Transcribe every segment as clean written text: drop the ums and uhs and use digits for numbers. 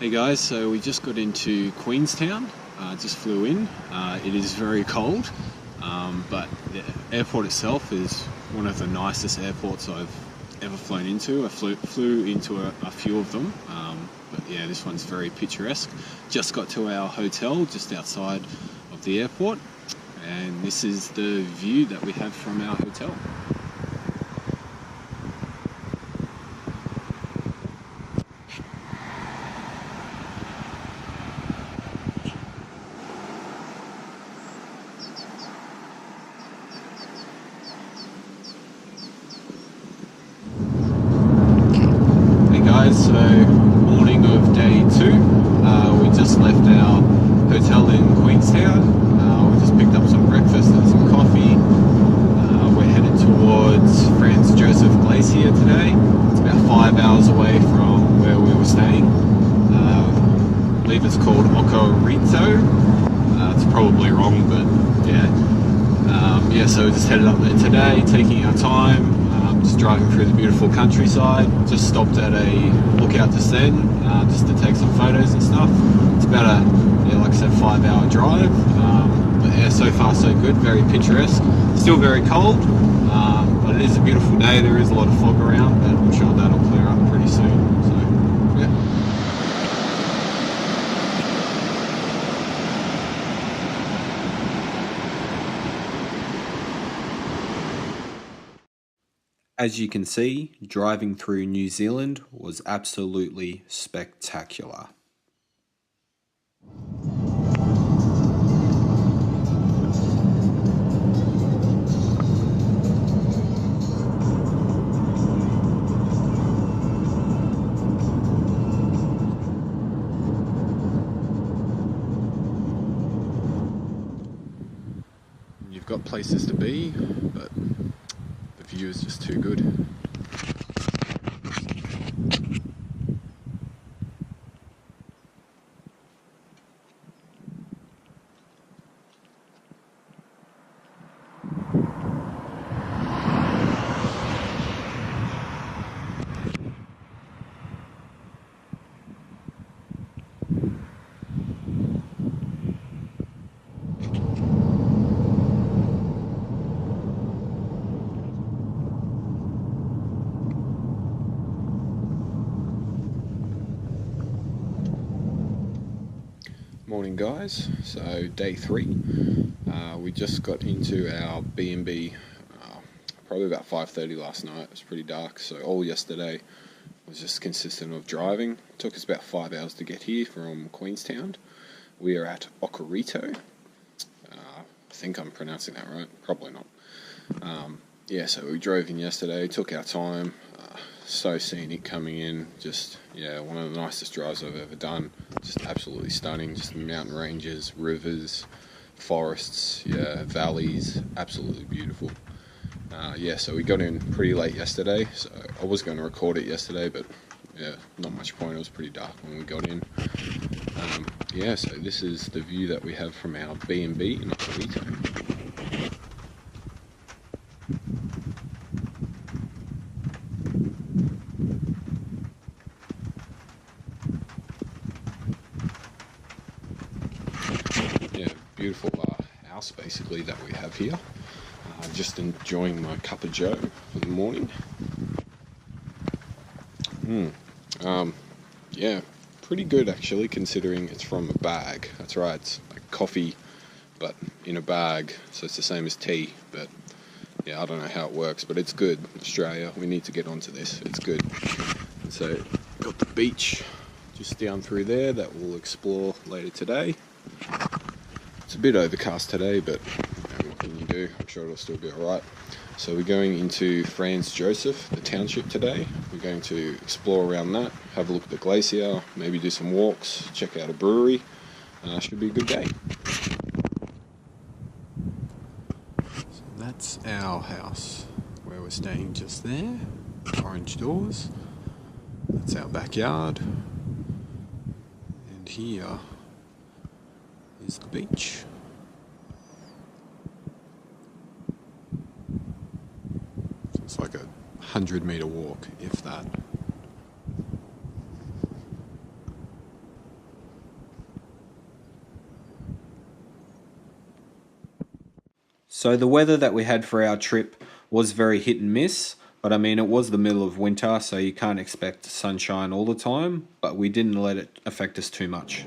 Hey guys, so we just got into Queenstown, just flew in. It is very cold, but the airport itself is one of the nicest airports I've ever flown into. I flew into a few of them, but yeah, this one's very picturesque. Just got to our hotel just outside of the airport, and this is the view that we have from our hotel. So morning of day 2, we just left our hotel in Queenstown. We just picked up some breakfast and some coffee. We're headed towards Franz Josef Glacier today. It's about 5 hours away from where we were staying. I believe it's called Okarito. It's probably wrong, but yeah. So we just headed up there today, taking our time. Just driving through the beautiful countryside. Just stopped at a lookout just then, just to take some photos and stuff. It's about a, like I said, 5-hour drive. But yeah, so far so good. Very picturesque. Still very cold, but it is a beautiful day. There is a lot of fog around, but I'm sure that'll clear up pretty soon. So yeah. As you can see, driving through New Zealand was absolutely spectacular. You've got places to be, but the view is just too good. Morning guys, so day 3, we just got into our B&B probably about 5:30 last night. It was pretty dark, so all yesterday was just consistent of driving. It took us about 5 hours to get here from Queenstown. We are at Okarito. I think I'm pronouncing that right, probably not. So we drove in yesterday, took our time. So scenic coming in, just one of the nicest drives I've ever done. Just absolutely stunning, just mountain ranges, rivers, forests, valleys, absolutely beautiful. So we got in pretty late yesterday, so I was going to record it yesterday, but not much point. It was pretty dark when we got in. So this is the view that we have from our B&B in Okarito. Beautiful house basically that we have here. Just enjoying my cup of joe for the morning. Pretty good actually, considering it's from a bag. That's right, it's like coffee but in a bag, so it's the same as tea, but I don't know how it works, but it's good. Australia, we need to get onto this. It's good. And so got the beach just down through there that we'll explore later today. It's a bit overcast today, but what can you do? I'm sure it'll still be alright. So we're going into Franz Josef, the township today. We're going to explore around that, have a look at the glacier, maybe do some walks, check out a brewery. Should be a good day. So that's our house, where we're staying just there. Orange doors. That's our backyard. And here is the beach. So it's like a 100-meter walk, if that. So the weather that we had for our trip was very hit and miss, but I mean it was the middle of winter, so you can't expect sunshine all the time, but we didn't let it affect us too much.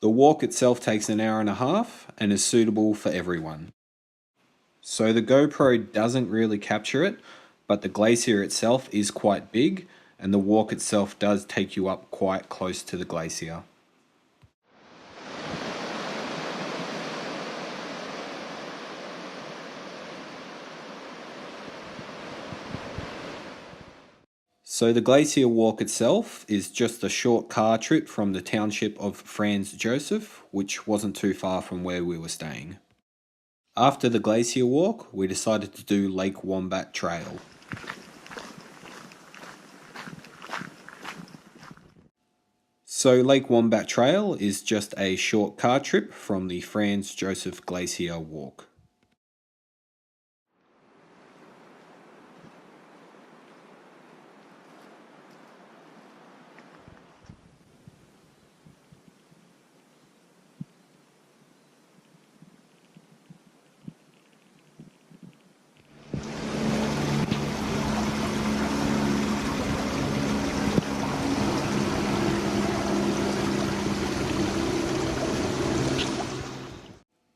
The walk itself takes an hour and a half and is suitable for everyone. So the GoPro doesn't really capture it, but the glacier itself is quite big and the walk itself does take you up quite close to the glacier. So the glacier walk itself is just a short car trip from the township of Franz Josef, which wasn't too far from where we were staying. After the glacier walk, we decided to do Lake Wombat Trail. So Lake Wombat Trail is just a short car trip from the Franz Josef Glacier walk.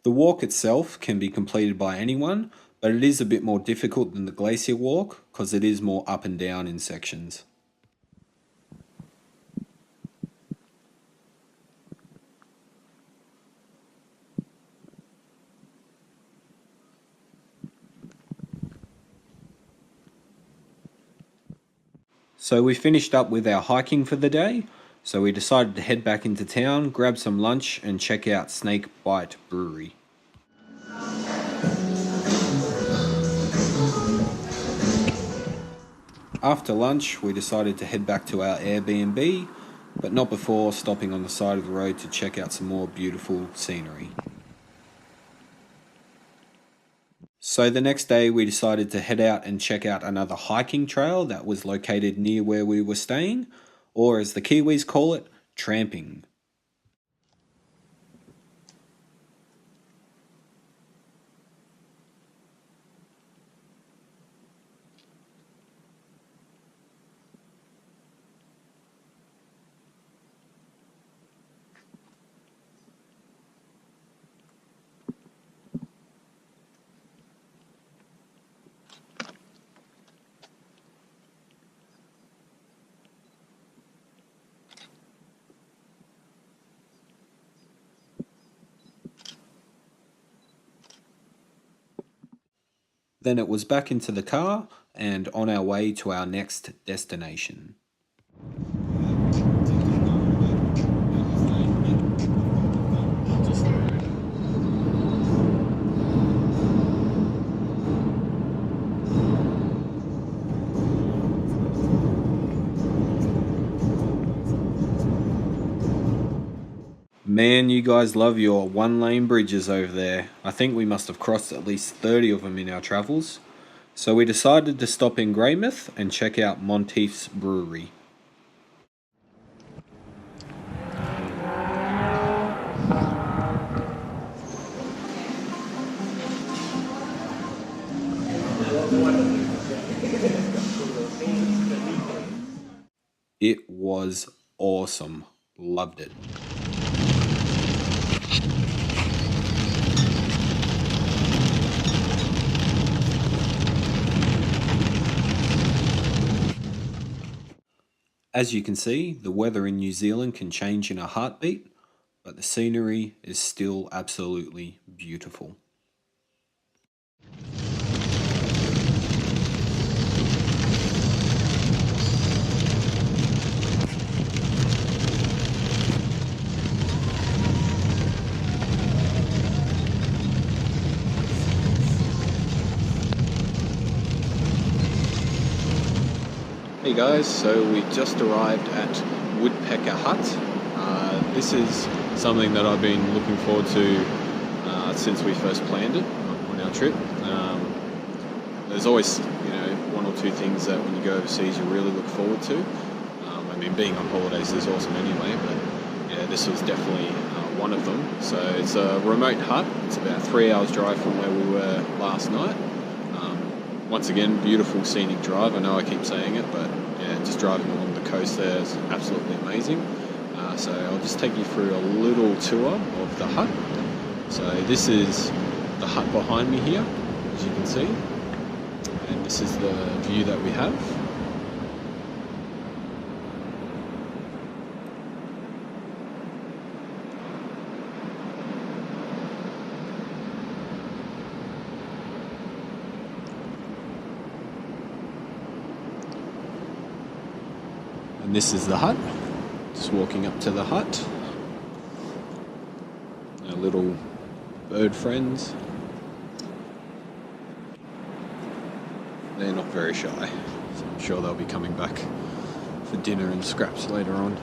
The walk itself can be completed by anyone, but it is a bit more difficult than the glacier walk because it is more up and down in sections. So we finished up with our hiking for the day, so we decided to head back into town, grab some lunch and check out Snake Bite Brewery. After lunch, we decided to head back to our Airbnb, but not before stopping on the side of the road to check out some more beautiful scenery. So the next day we decided to head out and check out another hiking trail that was located near where we were staying, or as the Kiwis call it, tramping. Then it was back into the car and on our way to our next destination. Man, you guys love your one-lane bridges over there. I think we must have crossed at least 30 of them in our travels. So we decided to stop in Greymouth and check out Monteith's Brewery. It was awesome. Loved it. As you can see, the weather in New Zealand can change in a heartbeat, but the scenery is still absolutely beautiful. Hey guys, so we just arrived at Woodpecker Hut. This is something that I've been looking forward to since we first planned it on our trip. There's always, one or two things that when you go overseas you really look forward to. Being on holidays is awesome anyway, but yeah, this was definitely one of them. So it's a remote hut. It's about 3 hours drive from where we were last night. Once again, beautiful scenic drive. I know I keep saying it, but yeah, just driving along the coast there is absolutely amazing. So I'll just take you through a little tour of the hut. So this is the hut behind me here, as you can see. And this is the view that we have. And this is the hut. Just walking up to the hut. Our little bird friends. They're not very shy, so I'm sure they'll be coming back for dinner and scraps later on.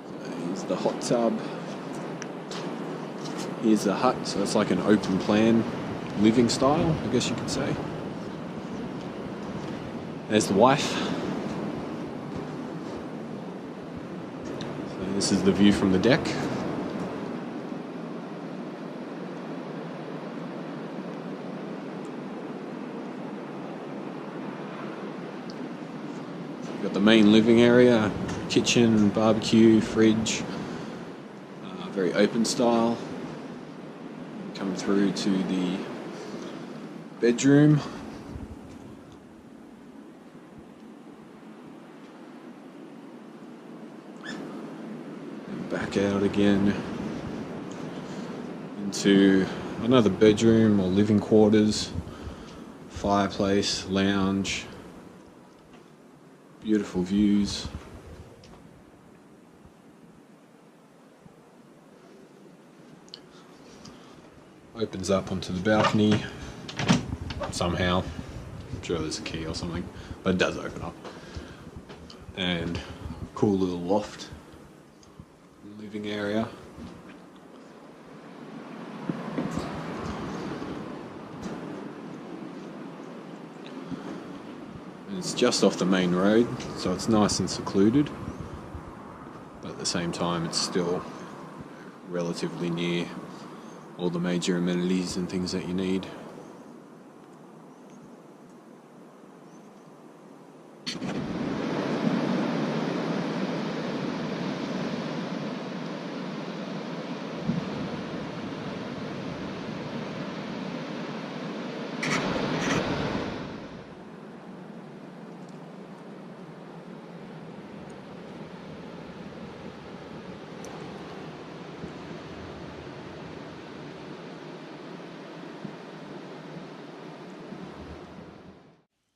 So here's the hot tub. Here's the hut, so it's like an open plan living style, I guess you could say. There's the wife. So this is the view from the deck. We've got the main living area, kitchen, barbecue, fridge, very open style. Coming through to the bedroom. Back out again into another bedroom or living quarters, fireplace, lounge, beautiful views. Opens up onto the balcony somehow. I'm sure there's a key or something, but it does open up. And cool little loft. Living area. And it's just off the main road, so it's nice and secluded, but at the same time it's still relatively near all the major amenities and things that you need.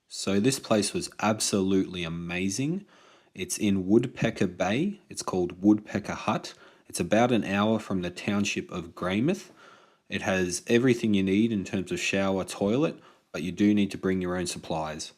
So this place was absolutely amazing. It's in Woodpecker Bay. It's called Woodpecker Hut. It's about an hour from the township of Greymouth. It has everything you need in terms of shower, toilet, but you do need to bring your own supplies.